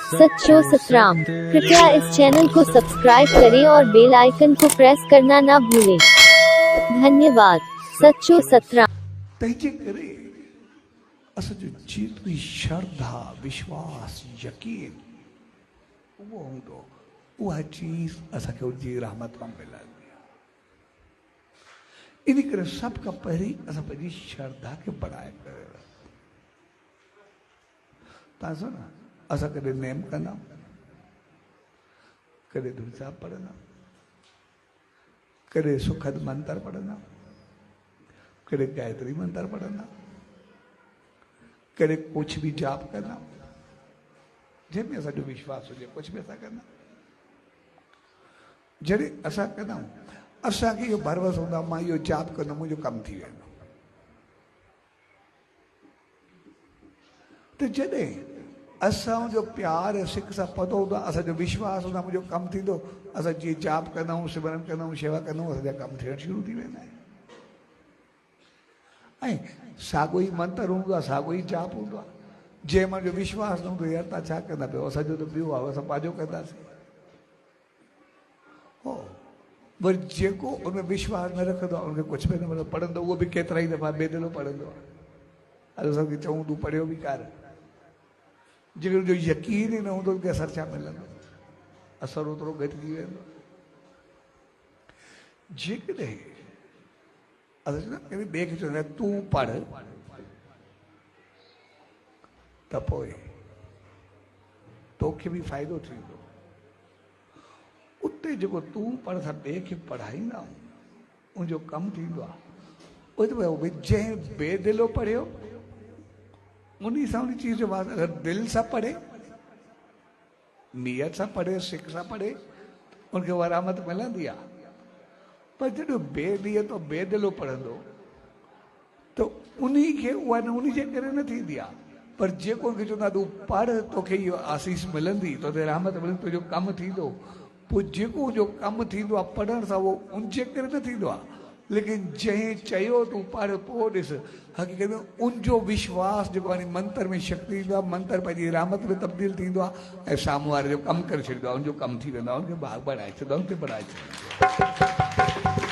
सच्चो सतराम। कृपया इस चैनल को सब्सक्राइब करें और बेल आइकन को प्रेस करना ना भूलें। धन्यवाद। सच्चो सतराम। तंहिंजे करे असां जो जेतिरी श्रद्धा विश्वास यकीन उहो हूंदो उहा चीज़ असांखे उनजी रहमत मां मिलंदी आहे। इन करे सभ खां पहिरीं असां पंहिंजी श्रद्धा खे बढ़ाए करे तव्हां ॾिसो न असां कॾहिं नेम कंदा कॾहिं धुन साहिब पढ़ंदा कॾहिं सुखद मंत्र पढ़ंदा कॾहिं गायत्री मंत्र पढ़ंदा कॾहिं कुछ भी जाप कंदा जंहिंमें असांजो विश्वास हुजे कुछ भी असां कंदा जॾहिं असां कंदा असांखे इहो भरवसो हूंदो आहे मां इहो जाप कंदुमि मुंहिंजो कमु थी वेंदो। त जॾहिं असांजो प्यार सिक सां पतो हूंदो आहे असांजो विश्वास हूंदो आहे मुंहिंजो कमु थींदो असां जीअं जाप कंदा आहियूं सिमरन कंदा आहियूं शेवा कंदा आहियूं असांजा कमु थियणु शुरू थी वेंदा आहिनि। ऐं साॻियो ई मंत्र हूंदो आहे साॻियो ई जाप हूंदो आहे जंहिं मुंहिंजो विश्वास न हूंदो यार तव्हां छा कंदा पियो असांजो त ॿियो आहे असां पंहिंजो कंदासीं हो वरी जेको उनमें विश्वास न रखंदो आहे उनखे कुझु बि न मिलंदो पढ़ंदो उहो बि केतिरा ई दफ़ा बेदिलो पढ़ंदो आहे अॼु असांखे चऊं तूं पढ़ियो बि कर जेकर जो यकीन ही न हूंदो उनखे असरु छा मिलंदो असरु ओतिरो घटिजी वेंदो। जेकॾहिं असां चवंदा कॾहिं ॿिए खे चवंदा तूं पढ़ त पोइ तोखे बि फ़ाइदो थींदो उते जेको तूं पढ़ सां ॿिए खे पढ़ाईंदा उनजो कमु थींदो आहे उहो भई जंहिं बेदिलो पढ़ियो उन सां उन चीज़ जो वास्ते अगरि दिलि सां पढ़े नियत सां पढ़े सिक सां पढ़े उनखे उहा रहमत मिलंदी आहे। पर जॾहिं बेनियत और बेदिलो पढ़ंदो त उन खे उहा उन जे करे न थींदी आहे पर जेको उनखे चवंदा तूं पढ़ तोखे इहो आसीस मिलंदी तोखे रहमत मिलंदी तुंहिंजो कमु थींदो पोइ जेको उनजो कमु थींदो आहे पढ़ण सां उहो उन जे करे न थींदो आहे लेकिन जंहिं चयो तूं पढ़ पोइ ॾिस हक़ीक़त में उनजो विश्वास जेको आहे मंत्र में शक्ति ईंदो आहे मंत्र पंहिंजी रहमत में तब्दील थींदो आहे ऐं साम्हूं वारे जो कमु करे छॾींदो आहे उनजो कमु थी वेंदो आहे उनखे बढ़ाए छॾींदो आहे उनखे बढ़ाए छॾींदो आहे।